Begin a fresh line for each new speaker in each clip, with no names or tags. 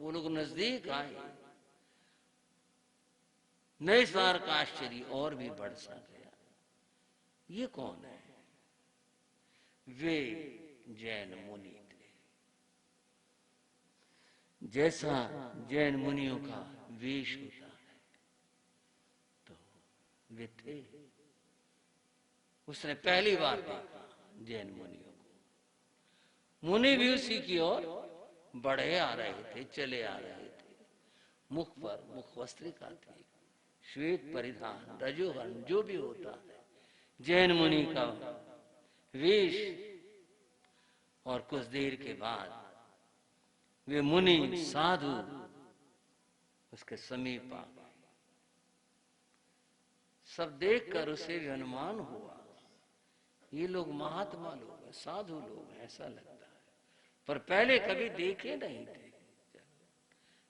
वो लोग नजदीक आए, नए सार का आश्चर्य और भी बढ़ सा गया। ये कौन है? वे जैन मुनि थे। जैसा जैन मुनियों का वेश होता है, तो वे थे। उसने पहली बार देखा जैन मुनियों को। मुनि भी उसी की ओर बढ़े आ रहे थे, चले आ रहे थे। मुख पर मुखवस्त्रिका थी, श्वेत परिधान, रजोवर्ण जो भी होता है जैन मुनि का वेश। और कुछ देर के बाद वे मुनि साधु उसके समीप आ गए। सब देखकर उसे भी अनुमान हुआ, ये लोग महात्मा लोग हैं, साधु लोग हैं, ऐसा लगता है, पर पहले कभी देखे नहीं थे।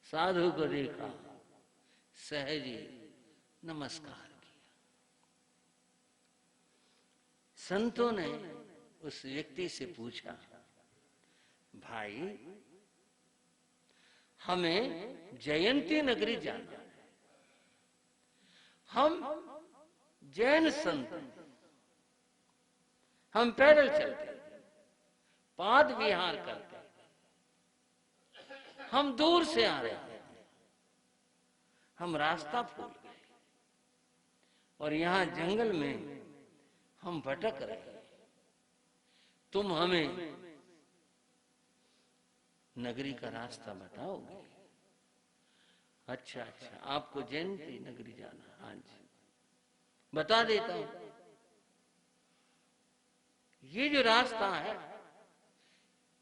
साधु को देखा, सहजी नमस्कार किया। संतों ने उस व्यक्ति से पूछा, भाई हमें जयंती नगरी जाना है, हम जैन संत, हम पैदल चलते, पाद विहार करते, हम दूर से आ रहे हैं, हम रास्ता भूल गए और यहां जंगल में हम भटक रहे हैं। तुम हमें नगरी का रास्ता बताओगे? अच्छा अच्छा, आपको जयंती नगरी जाना? हाँ जी, बता देता हूं। ये जो रास्ता है,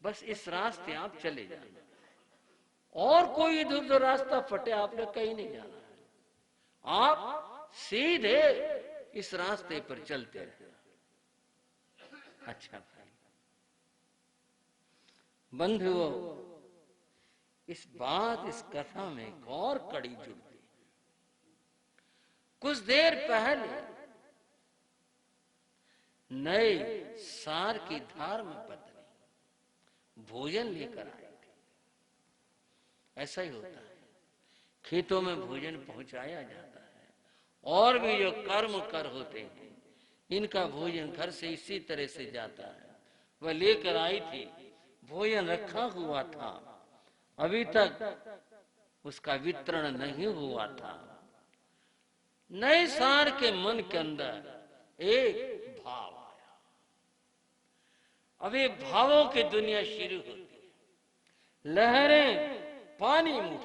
बस इस रास्ते आप चले जाना, और कोई इधर उधर रास्ता फटे आपने कहीं नहीं जाना है, आप सीधे इस रास्ते पर चलते रहना। अच्छा भाई। बंधुओं, इस बात, इस कथा में एक और कड़ी जुड़ती। कुछ देर पहले नए सार की धर्म पत्नी भोजन लेकर आए थे। ऐसा ही होता है, खेतों में भोजन पहुंचाया जाता है, और भी जो कर्म कर होते हैं, इनका भोजन घर से इसी तरह से जाता है। वह लेकर आई थी, भोजन रखा हुआ था, अभी तक उसका वितरण नहीं हुआ था। नए सार के मन के अंदर एक भाव आया। अब ये भावों की दुनिया शुरू होती है। लहरें पानी में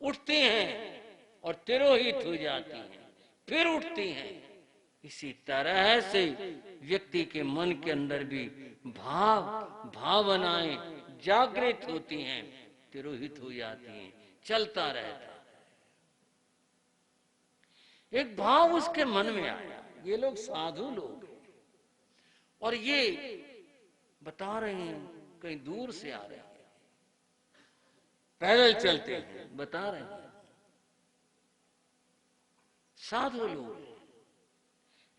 उठती हैं और तिरोहित हो जाती हैं, फिर उठती हैं। इसी तरह से व्यक्ति के मन के अंदर भी भावनाएं जागृत होती हैं, तिरोहित हो जाती हैं, चलता रहता है। एक भाव उसके मन में आया, ये लोग साधु लोग हैं और ये बता रहे हैं कहीं दूर से आ रहे हैं, पैदल चलते हैं, बता रहे हैं साधु लोग।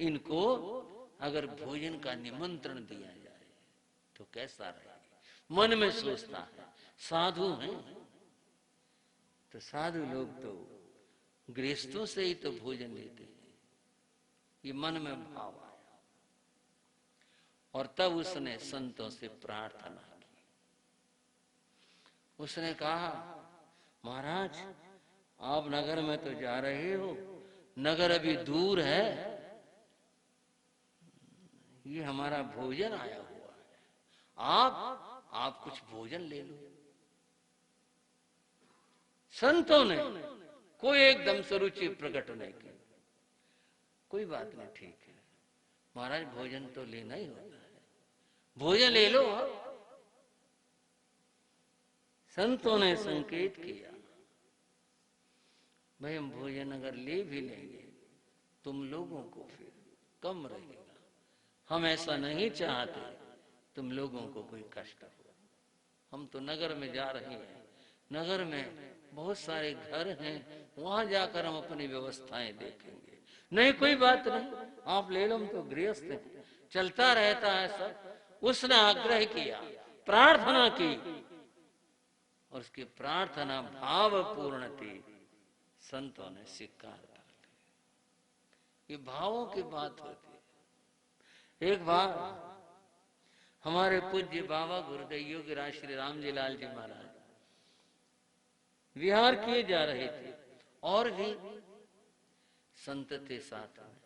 इनको अगर भोजन का निमंत्रण दिया जाए तो कैसा रहेगा? मन में सोचता है, साधु हैं तो साधु लोग तो गृहस्थों से ही तो भोजन लेते हैं। ये मन में भाव आया और तब उसने संतों से प्रार्थना की। उसने कहा, महाराज आप नगर में तो जा रहे हो, नगर अभी दूर है, ये हमारा भोजन आया हुआ है, आप कुछ भोजन ले लो। संतों ने कोई एकदम से रुचि प्रकट नहीं की। कोई बात नहीं, ठीक है महाराज, भोजन तो लेना ही होता है, भोजन ले लो आप। संतों ने संकेत किया, भाई हम भोजन अगर ले भी लेंगे तुम लोगों को फिर कम रहेगा, हम ऐसा नहीं चाहते तुम लोगों को कोई कष्ट हो। हम तो नगर में जा रहे हैं, नगर में बहुत सारे घर हैं, वहां जाकर हम अपनी व्यवस्थाएं देखेंगे। नहीं कोई बात नहीं, आप ले लो, हम तो गृहस्थ हैं, चलता रहता है सब। उसने आग्रह किया, प्रार्थना की और उसकी प्रार्थना भाव पूर्ण थी, संतों ने स्वीकार कर ली। ये भावों की बात होती है। एक बार हमारे पूज्य बाबा गुरुदेव योगीराज श्री राम जी लाल जी महाराज विहार किए जा रहे थे और भी संत थे साथ में।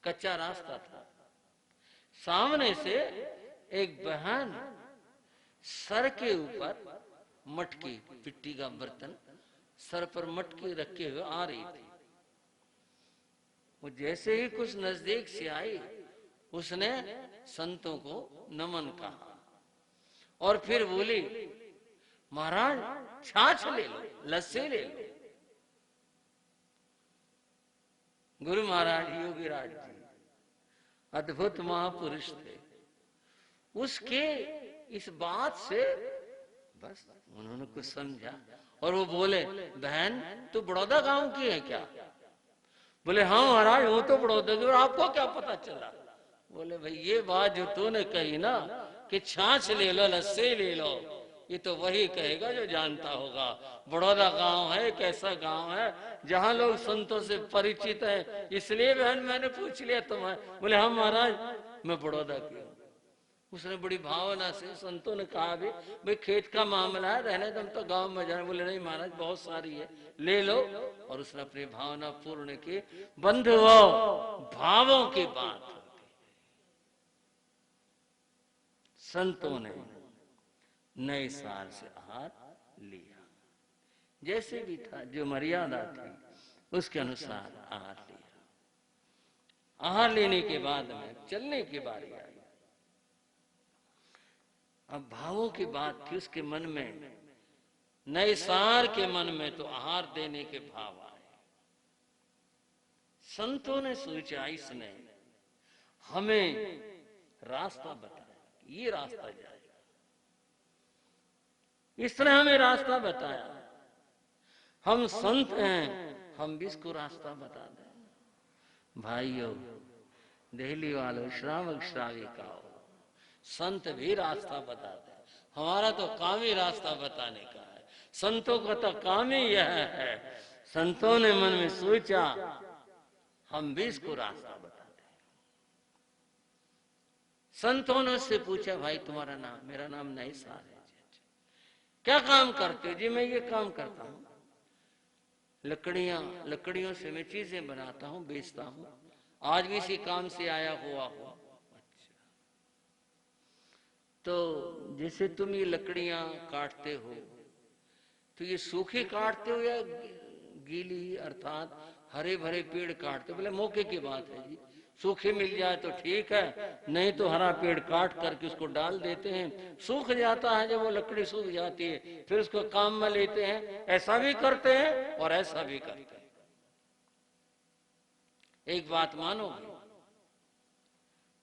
कच्चा रास्ता था। सामने से एक बहन सर के ऊपर मटकी, मिट्टी का बर्तन सर पर मटकी रखे हुए आ रही थी। वो जैसे ही कुछ नजदीक से आई, उसने संतों को नमन कहा और फिर बोली, महाराज छाछ ले लो, लस्सी ले लो। गुरु महाराज योगीराज जी अद्भुत महापुरुष थे। उसके इस बात से बस उन्होंने कुछ समझा और वो बोले, बहन तू बड़ौदा गांव की है क्या? बोले हाँ महाराज, वो तो बड़ौदा की, और आपको क्या पता चला? बोले भाई ये बात जो तूने कही ना कि छाछ ले लो, लस्सी ले लो, ये तो वही कहेगा जो जानता होगा। बड़ौदा गांव है, कैसा गांव है जहां लोग संतों से परिचित है, इसलिए बहन मैंने पूछ लिया तुम्हें। बोले हाँ महाराज, मैं बड़ौदा की हूँ। उसने बड़ी भावना से, संतों ने कहा भी भाई खेत का मामला है, रहने तुम तो गांव में जाए। बोले नहीं महाराज, बहुत सारी है, ले लो। और उसने अपनी भावना पूर्ण की। बंधुओं, भावों की बात होती। संतों ने नए साल से आहार लिया, जैसे भी था, जो मर्यादा थी उसके अनुसार आहार लिया। आहार लेने के बाद में चलने की बारी आई। अब भावों की बात थी उसके मन में, नए सार के मन में तो आहार देने के भाव आए। संतों ने सोचा इसने हमें रास्ता बताया, ये रास्ता जाएगा। इसने हमें रास्ता बताया, हम संत हैं, हम भी इसको रास्ता बता दें। भाइयों, दिल्ली वालों, श्रावक श्राविकाओ, संत भी रास्ता बताते हैं। हमारा तो काम ही रास्ता बताने का है। संतों का तो काम ही यह है। संतों ने मन में सोचा हम भी इसको रास्ता बताते हैं। संतों ने उससे पूछा, भाई तुम्हारा नाम? मेरा नाम नए साल है। क्या काम करते हो? जी मैं ये काम करता हूँ, लकड़ियों से मैं चीजें बनाता हूँ, बेचता हूँ, आज भी इसी काम से आया हुआ हूँ। अच्छा, तो जैसे तुम ये लकड़ियां काटते हो तो ये सूखी काटते हो या गीली, अर्थात हरे भरे पेड़ काटते हो? बोले मौके की बात है जी, सूखे मिल जाए तो ठीक है, नहीं तो हरा पेड़ काट करके उसको डाल देते हैं, सूख जाता है, जब वो लकड़ी सूख जाती है फिर उसको काम में लेते हैं। ऐसा भी करते हैं और ऐसा भी करते हैं। एक बात मानो?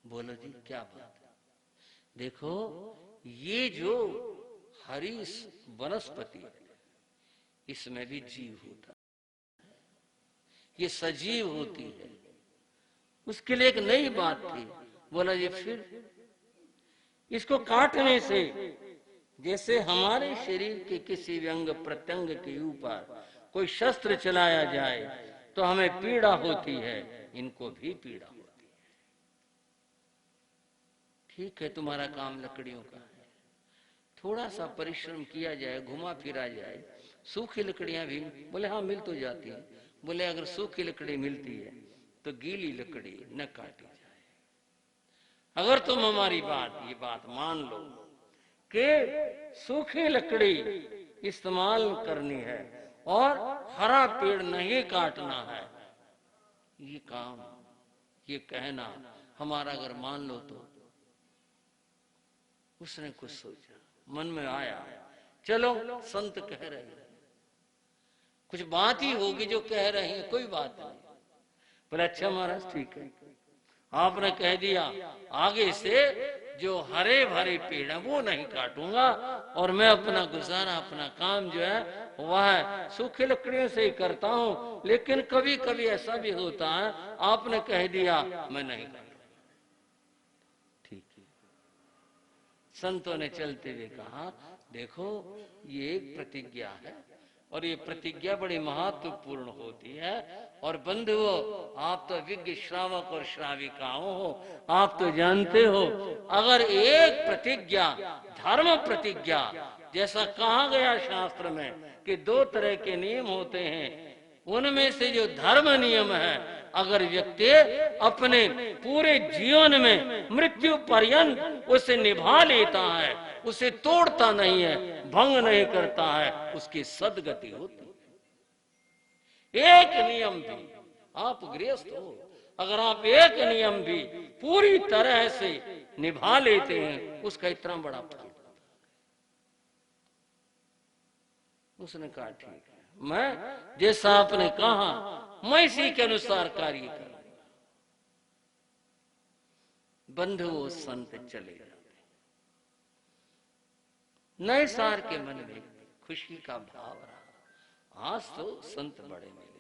बोलो जी क्या बात है? देखो ये जो हरी वनस्पति है इसमें भी जीव होता है, ये सजीव होती है। उसके लिए एक नई बात थी। बोला ये फिर इसको काटने से जैसे हमारे शरीर के किसी भी अंग प्रत्यंग के ऊपर कोई शस्त्र चलाया जाए तो हमें पीड़ा होती है, इनको भी पीड़ा होती है। ठीक है, तुम्हारा काम लकड़ियों का है, थोड़ा सा परिश्रम किया जाए, घुमा फिरा जाए, सूखी लकड़ियां भी। बोले हाँ मिल तो जाती है। बोले अगर सूखी लकड़ी मिलती है तो गीली लकड़ी न काटी जाए। अगर तुम हमारी ये बात मान लो कि सूखी लकड़ी इस्तेमाल करनी है और हरा पेड़ नहीं काटना है, ये काम, ये कहना हमारा अगर मान लो तो। उसने कुछ सोचा, मन में आया, चलो संत कह रहे हैं, कुछ बात ही होगी जो कह रहे हैं, कोई बात नहीं। बोले अच्छा महाराज ठीक है, आपने कह दिया, आगे से जो हरे भरे पेड़ है वो नहीं काटूंगा और मैं अपना गुजारा, अपना काम जो है वह सूखी लकड़ियों से ही करता हूं। लेकिन कभी कभी ऐसा भी होता है, आपने कह दिया मैं नहीं करता। ठीक है। संतों ने चलते हुए कहा, देखो ये एक प्रतिज्ञा है और ये प्रतिज्ञा बड़ी महत्वपूर्ण होती है। और बंधुओं, आप तो विज्ञ श्रावक और श्राविकाओं हो, आप तो जानते हो, अगर एक प्रतिज्ञा, धर्म प्रतिज्ञा, जैसा कहा गया शास्त्र में कि 2 तरह के नियम होते हैं, उनमें से जो धर्म नियम है, अगर व्यक्ति अपने पूरे जीवन में मृत्यु पर्यंत उसे निभा लेता है, उसे तोड़ता नहीं है, भंग नहीं करता है, उसकी सद्गति होती है। एक नियम भी, आप गृहस्थ हो, अगर आप एक नियम भी पूरी तरह से निभा लेते हैं, उसका इतना बड़ा फल। उसने कहा ठीक है, मैं जैसा आपने कहा मैं इसी के अनुसार कार्य करूंगा। बंधुओं, संत चले जाते। नए सार के मन में खुशी का भाव रहा। आज तो संत बड़े मिले,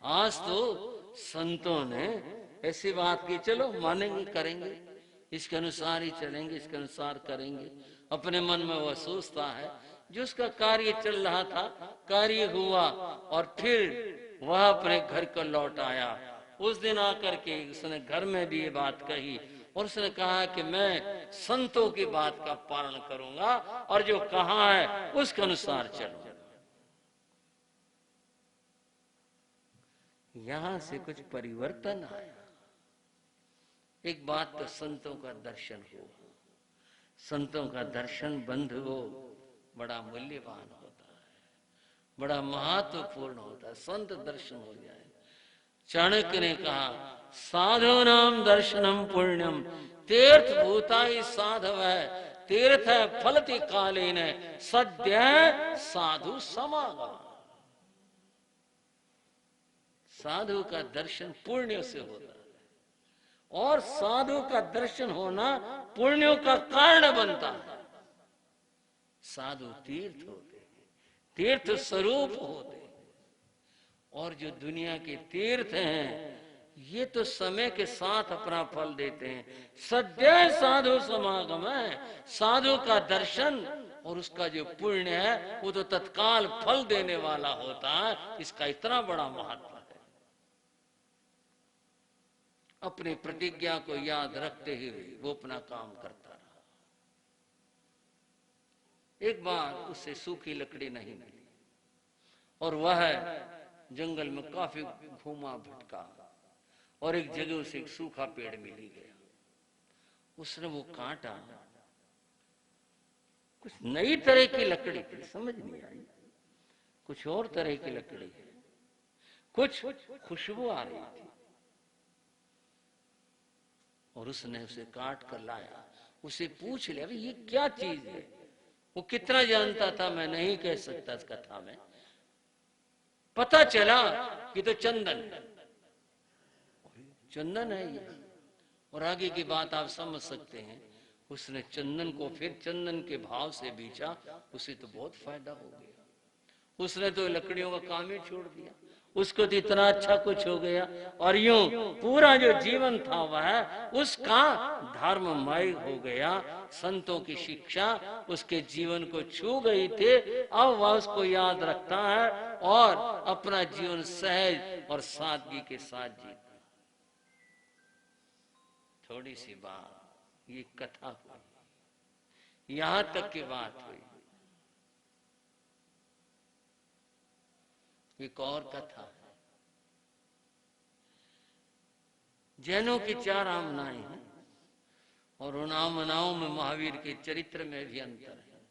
आज तो संतों ने ऐसी बात की, चलो मानेंगे, करेंगे, इसके अनुसार ही चलेंगे, इसके अनुसार करेंगे। अपने मन में वह सोचता है, जो उसका कार्य चल रहा था, कार्य हुआ और फिर वह अपने घर को लौट आया। उस दिन आकर के उसने घर में भी ये बात कही और उसने कहा कि मैं संतों की बात का पालन करूंगा और जो कहा है उसके अनुसार चलूंगा। यहां से कुछ परिवर्तन आया। एक बात तो संतों का दर्शन हुआ। संतों का दर्शन बंधुओं बड़ा मूल्यवान होता है, बड़ा महत्वपूर्ण होता है। संत दर्शन हो जाए। चाणक्य ने कहा, साधु नाम दर्शनम पुण्यम तीर्थ भूता ही साधव है, तीर्थ है फलति कालीन सद्य साधु समागम। साधु का दर्शन पुण्य से होता है और साधु का दर्शन होना पुण्यों का कारण बनता है। साधु तीर्थ होते हैं, तीर्थ स्वरूप होते हैं। और जो दुनिया के तीर्थ हैं, ये तो समय के साथ अपना फल देते हैं। सद्य साधु समागम है, साधु का दर्शन और उसका जो पुण्य है वो तो तत्काल फल देने वाला होता है। इसका इतना बड़ा महत्व है। अपनी प्रतिज्ञा को याद रखते हुए वो अपना काम करता रहा। एक बार उससे सूखी लकड़ी नहीं मिली और वह जंगल में काफी घूमा भटका और एक जगह उसे एक सूखा पेड़ मिल गया। उसने वो काटा, कुछ नई तरह की लकड़ी थी, समझ नहीं आई, कुछ और तरह की लकड़ी है, कुछ खुशबू आ रही थी। और उसने उसे काट कर लाया, उसे पूछ लिया, ये क्या चीज है? वो कितना जानता था मैं नहीं कह सकता इस कथा में। पता चला कि तो चंदन है, चंदन है ये। और आगे की बात आप समझ सकते हैं। उसने चंदन को फिर चंदन के भाव से बेचा, उसे तो बहुत फायदा हो गया। उसने तो लकड़ियों का काम ही छोड़ दिया, उसको तो इतना अच्छा कुछ हो गया। और यूं पूरा जो जीवन था वह उसका धर्ममय हो गया। संतों की शिक्षा उसके जीवन को छू गई थी। अब वह उसको याद रखता है और अपना जीवन सहज और सादगी के साथ जीता। थोड़ी सी बात, ये कथा हुई, यहां तक की बात हुई। एक और कथा है। जैनों की 4 आमनाएं हैं और उन आमनाओं में महावीर के चरित्र में भी अंतर है।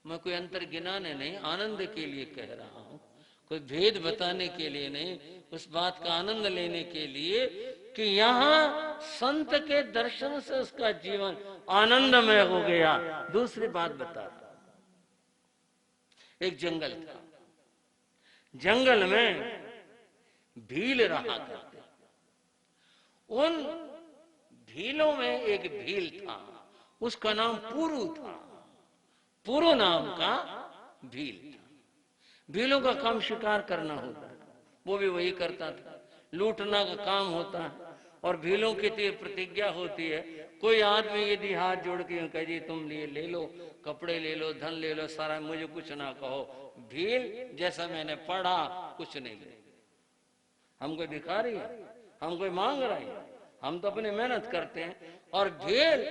मैं कोई अंतर गिनाने नहीं, आनंद के लिए कह रहा हूं, कोई भेद बताने के लिए नहीं, उस बात का आनंद लेने के लिए कि यहाँ संत के दर्शन से उसका जीवन आनंदमय हो गया। दूसरी बात बता रहा हूं। एक जंगल था, जंगल में भील रहा करते। उन भीलों में एक भील था, उसका नाम पुरु था। पुरु नाम का भील था। भीलों का काम शिकार करना होता था, वो भी वही करता था। लूटना का काम होता है। और भीलों की तो प्रतिज्ञा होती है, कोई आदमी यदि हाथ जोड़ के कहे जी तुम लिए ले लो, कपड़े ले लो, धन ले लो, सारा, मुझे कुछ ना कहो, भील जैसा मैंने पढ़ा कुछ नहीं ले, हम कोई भिखारी है, हम कोई मांग रहे हैं, हम तो अपनी मेहनत करते हैं। और भील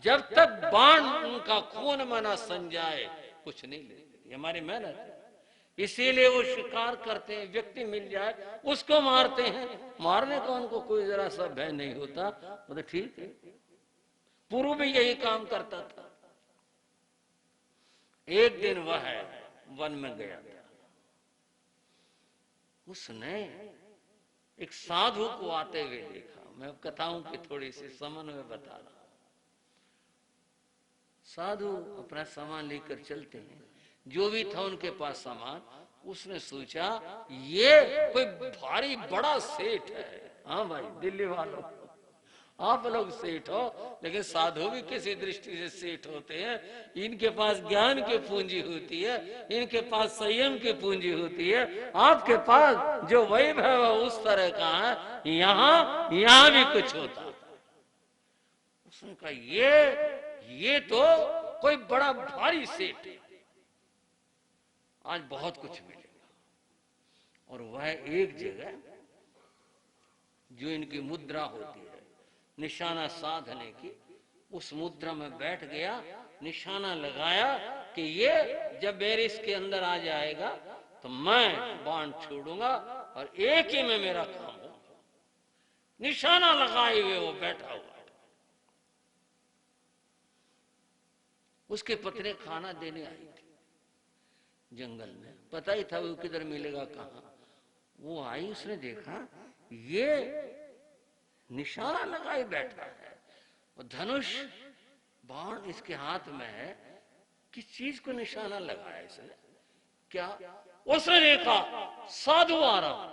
जब तक बाण उनका खून मना सन जाए कुछ नहीं लेते, ये हमारी मेहनत है। इसीलिए वो शिकार करते हैं, व्यक्ति मिल जाए उसको मारते हैं, मारने का उनको कोई जरा सा भय नहीं होता, वो तो ठीक है। पूर्व भी यही काम करता था। एक दिन वह वन में गया था, उसने एक साधु को आते हुए देखा। मैं कथाओं की थोड़ी सी समन्वय बता रहा हूं। साधु अपना सामान लेकर चलते हैं, जो भी था उनके पास सामान, उसने सोचा ये कोई भारी बड़ा सेठ है। हाँ भाई दिल्ली वालों, आप लोग सेठ हो, लेकिन साधु भी किसी दृष्टि से सेठ होते हैं। इनके पास ज्ञान की पूंजी होती है, इनके पास संयम की पूंजी होती है, आपके पास जो वैभव है उस तरह का है, यहाँ भी कुछ होता है। उसने कहा ये तो कोई बड़ा भारी सेठ है, आज बहुत कुछ मिलेगा। और वह एक जगह जो इनकी मुद्रा होती है निशाना साधने की, उस मुद्रा में बैठ गया, निशाना लगाया कि ये जब बेरिस के अंदर आ जाएगा तो मैं बाण छोड़ूंगा और एक ही में मेरा काम होगा। निशाना लगाए हुए वो बैठा हुआ। उसके पत्नी खाना देने आई थी जंगल में, पता ही था वो किधर मिलेगा कहाँ। वो आई, उसने देखा ये निशाना लगाए बैठा है, और धनुष बाण इसके हाथ में है, किस चीज को निशाना लगाया इसने, क्या? उसने देखा साधु आ रहा।